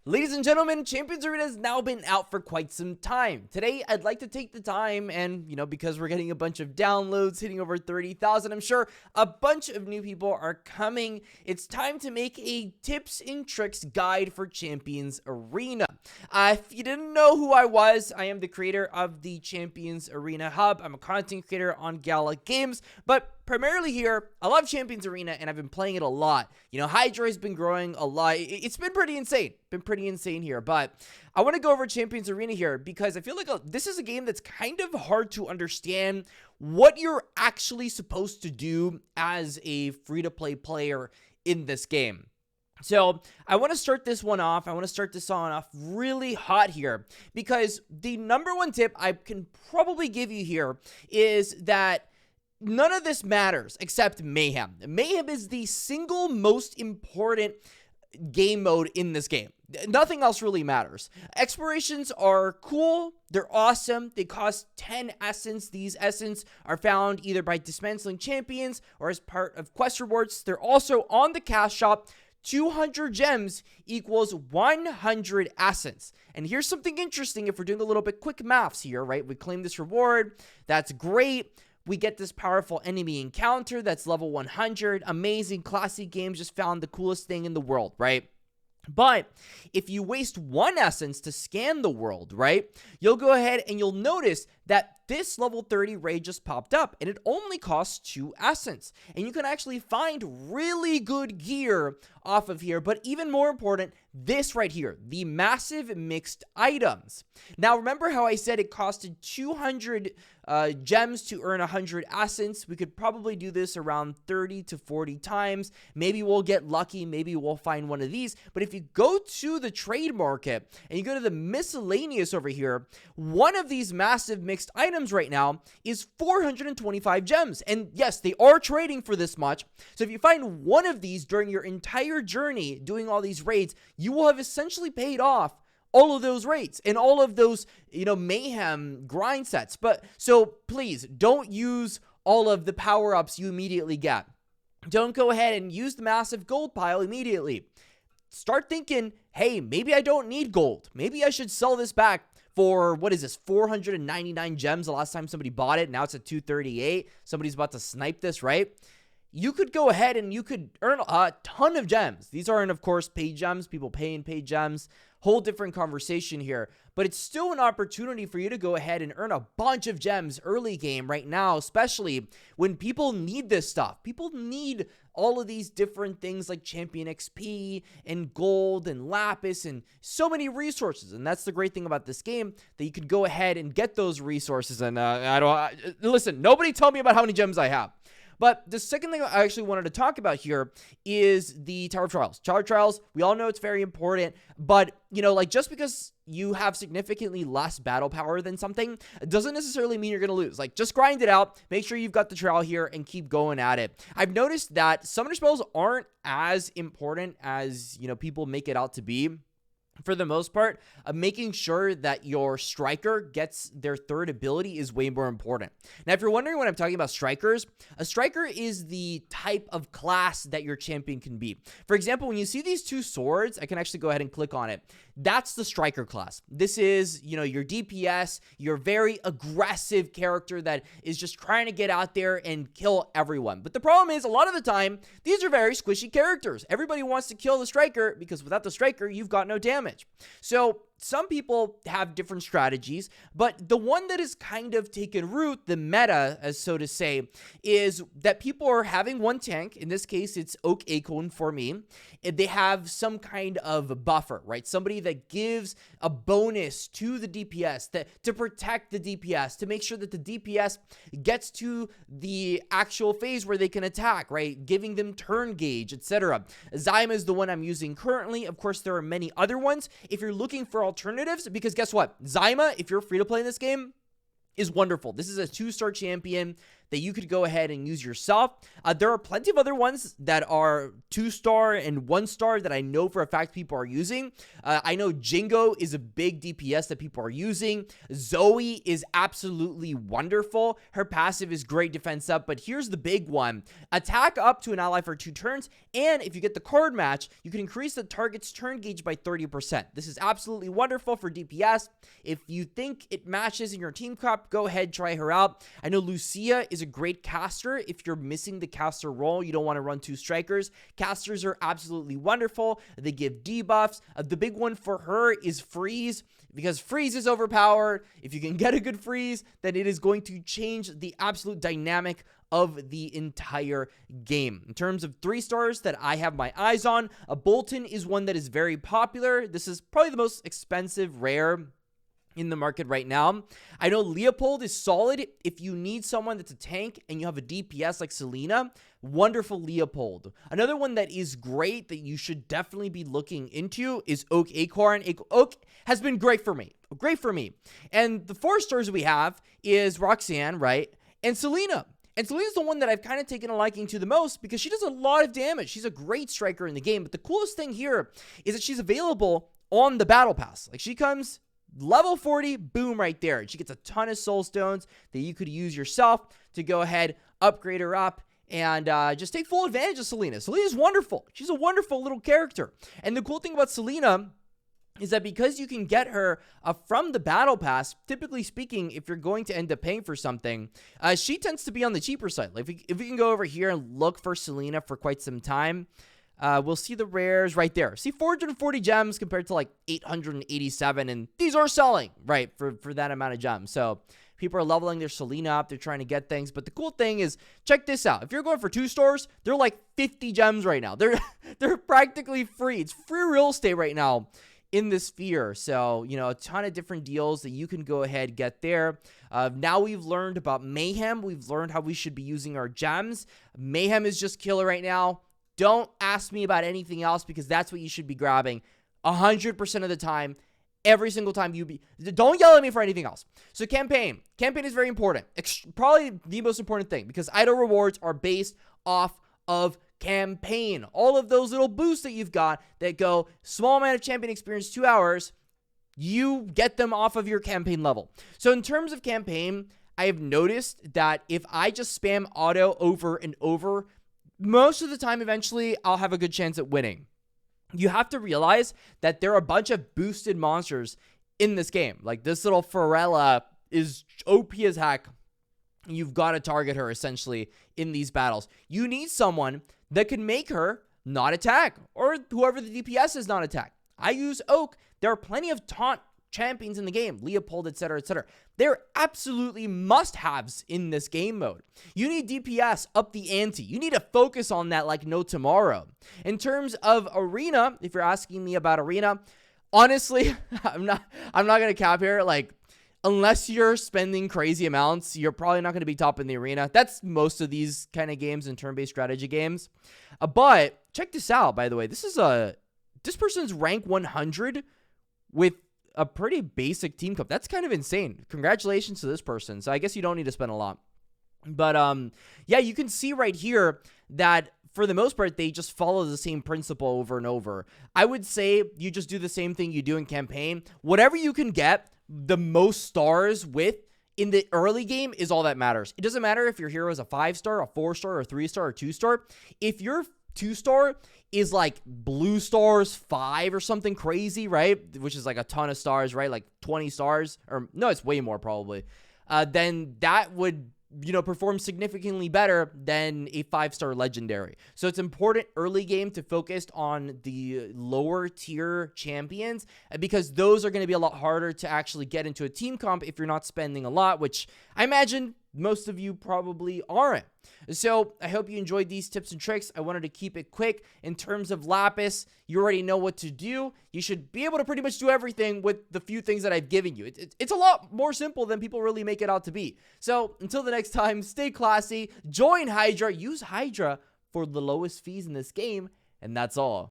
Ladies and gentlemen, Champions Arena has now been out for quite some time. Today, I'd like to take the time and, because we're getting a bunch of downloads, hitting over 30,000, I'm sure a bunch of new people are coming. It's time to make a tips and tricks guide for Champions Arena. If you didn't know who I was, I am the creator of the Champions Arena Hub. I'm a content creator on Gala Games, but primarily here, I love Champions Arena and I've been playing it a lot. Hydra has been growing a lot. It's been pretty insane here, but I want to go over Champions Arena here because I feel like this is a game that's kind of hard to understand what you're actually supposed to do as a free-to-play player in this game. So I want to start this one off. I want to start this on off really hot here because the number one tip I can probably give you here is that none of this matters except Mayhem. Mayhem is the single most important game mode in this game. Nothing else really matters. Explorations are cool. They're awesome. They cost 10 essence. These essence are found either by dismantling champions or as part of quest rewards. They're also on the cash shop. 200 gems equals 100 essence. And here's something interesting if we're doing a little bit quick maths here, right? We claim this reward. That's great. We get this powerful enemy encounter that's level 100. Amazing, classy games just found the coolest thing in the world, right? But if you waste one essence to scan the world, right, you'll go ahead and you'll notice that this level 30 raid just popped up and it only costs 2 essence. And you can actually find really good gear off of here, but even more important, this right here, the massive mixed items. Now, remember how I said it costed 200 gems to earn 100 essence? We could probably do this around 30 to 40 times. Maybe we'll get lucky. Maybe we'll find one of these. But if you go to the trade market and you go to the miscellaneous over here, one of these massive mixed items right now is 425 gems. And yes, they are trading for this much. So if you find one of these during your entire journey doing all these raids, you will have essentially paid off all of those raids and all of those, Mayhem grind sets. But so please don't use all of the power-ups you immediately get. Don't go ahead and use the massive gold pile immediately. Start thinking, hey, maybe I don't need gold. Maybe I should sell this back for, 499 gems the last time somebody bought it. Now it's at 238. Somebody's about to snipe this, right? You could go ahead and you could earn a ton of gems. These aren't, of course, paid gems. People pay in paid gems. Whole different conversation here. But it's still an opportunity for you to go ahead and earn a bunch of gems early game right now, especially when people need this stuff. People need all of these different things like champion XP and gold and lapis and so many resources. And that's the great thing about this game, that you can go ahead and get those resources. And listen, nobody tell me about how many gems I have. But the second thing I actually wanted to talk about here is the Tower of Trials. Tower of Trials, we all know it's very important, but, just because you have significantly less battle power than something, it doesn't necessarily mean you're going to lose. Just grind it out, make sure you've got the trial here, and keep going at it. I've noticed that summoner spells aren't as important as, people make it out to be. For the most part, making sure that your striker gets their third ability is way more important. Now, if you're wondering what I'm talking about strikers, a striker is the type of class that your champion can be. For example, when you see these two swords, I can actually go ahead and click on it. That's the striker class. This is, your DPS, your very aggressive character that is just trying to get out there and kill everyone. But the problem is, a lot of the time, these are very squishy characters. Everybody wants to kill the striker because without the striker, you've got no damage. So some people have different strategies, but the one that is kind of taken root, the meta, as so to say, is that people are having one tank. In this case, it's Oak Acorn for me. They have some kind of buffer, right? Somebody that gives a bonus to the DPS to protect the DPS, to make sure that the DPS gets to the actual phase where they can attack, right? Giving them turn gauge, etc. Zyma is the one I'm using currently. Of course, there are many other ones. If you're looking for alternatives, because guess what? Zyma, if you're free to play in this game, is wonderful. This is a 2-star champion that you could go ahead and use yourself. There are plenty of other ones that are 2-star and 1-star that I know for a fact people are using. I know Jingo is a big DPS that people are using. Zoe is absolutely wonderful. Her passive is great defense up, but here's the big one. Attack up to an ally for 2 turns, and if you get the card match, you can increase the target's turn gauge by 30%. This is absolutely wonderful for DPS. If you think it matches in your team comp, go ahead, try her out. I know Lucia is a great caster. If you're missing the caster role, you don't want to run 2 strikers. Casters are absolutely wonderful. They give debuffs. The big one for her is freeze, because freeze is overpowered. If you can get a good freeze, then it is going to change the absolute dynamic of the entire game. In terms of 3-stars that I have my eyes on, a Bolton is one that is very popular. This is probably the most expensive rare in the market right now. I know Leopold is solid if you need someone that's a tank and you have a DPS like Selena. Wonderful Leopold. Another one that is great that you should definitely be looking into is Oak Acorn. Oak has been great for me. And the 4-stars we have is Roxanne, right? And Selena. And Selena's the one that I've kind of taken a liking to the most because she does a lot of damage. She's a great striker in the game. But the coolest thing here is that she's available on the battle pass. Like, she comes level 40, boom, right there. And she gets a ton of soul stones that you could use yourself to go ahead, upgrade her up, and just take full advantage of Selena. Selena's wonderful. She's a wonderful little character. And the cool thing about Selena is that because you can get her from the battle pass, typically speaking, if you're going to end up paying for something, she tends to be on the cheaper side. Like, if we can go over here and look for Selena for quite some time, we'll see the rares right there. See, 440 gems compared to like 887, and these are selling, right, for that amount of gems. So people are leveling their Selena up. They're trying to get things. But the cool thing is, check this out. If you're going for 2-stars, they're like 50 gems right now. They're practically free. It's free real estate right now in this sphere. So, you know, a ton of different deals that you can go ahead get there. Now we've learned about Mayhem. We've learned how we should be using our gems. Mayhem is just killer right now. Don't ask me about anything else because that's what you should be grabbing 100% of the time. Every single time don't yell at me for anything else. So campaign is very important. Probably the most important thing because idle rewards are based off of campaign. All of those little boosts that you've got that go small amount of champion experience 2 hours, you get them off of your campaign level. So in terms of campaign, I have noticed that if I just spam auto over and over, most of the time eventually I'll have a good chance at winning. You have to realize that there are a bunch of boosted monsters in this game. Like this little Pharrella is OP as heck. You've got to target her essentially in these battles. You need someone that can make her not attack, or whoever the DPS is not attack. I use Oak. There are plenty of taunt champions in the game, Leopold, etc., etc. They're absolutely must-haves in this game mode. You need DPS up the ante. You need to focus on that like no tomorrow. In terms of Arena, if you're asking me about Arena, honestly, I'm not gonna cap here. Like, unless you're spending crazy amounts, you're probably not going to be top in the arena. That's most of these kind of games and turn-based strategy games. But check this out, by the way. This person's rank 100 with a pretty basic team comp. That's kind of insane. Congratulations to this person. So I guess you don't need to spend a lot. But yeah, you can see right here that for the most part, they just follow the same principle over and over. I would say you just do the same thing you do in campaign. Whatever you can get the most stars with in the early game is all that matters. It doesn't matter if your hero is a 5-star, a 4-star, a 3-star, or 2-star. If your 2-star is like blue stars 5 or something crazy, right? Which is like a ton of stars, right? Like 20 stars, or no, it's way more probably. Then that would, you know, perform significantly better than a 5-star legendary. So it's important early game to focus on the lower tier champions because those are going to be a lot harder to actually get into a team comp if you're not spending a lot, which I imagine most of you probably aren't. So I hope you enjoyed these tips and tricks. I wanted to keep it quick. In terms of Lapis, you already know what to do. You should be able to pretty much do everything with the few things that I've given you. It's a lot more simple than people really make it out to be. So until the next time, stay classy, join Hydra, use Hydra for the lowest fees in this game, and that's all.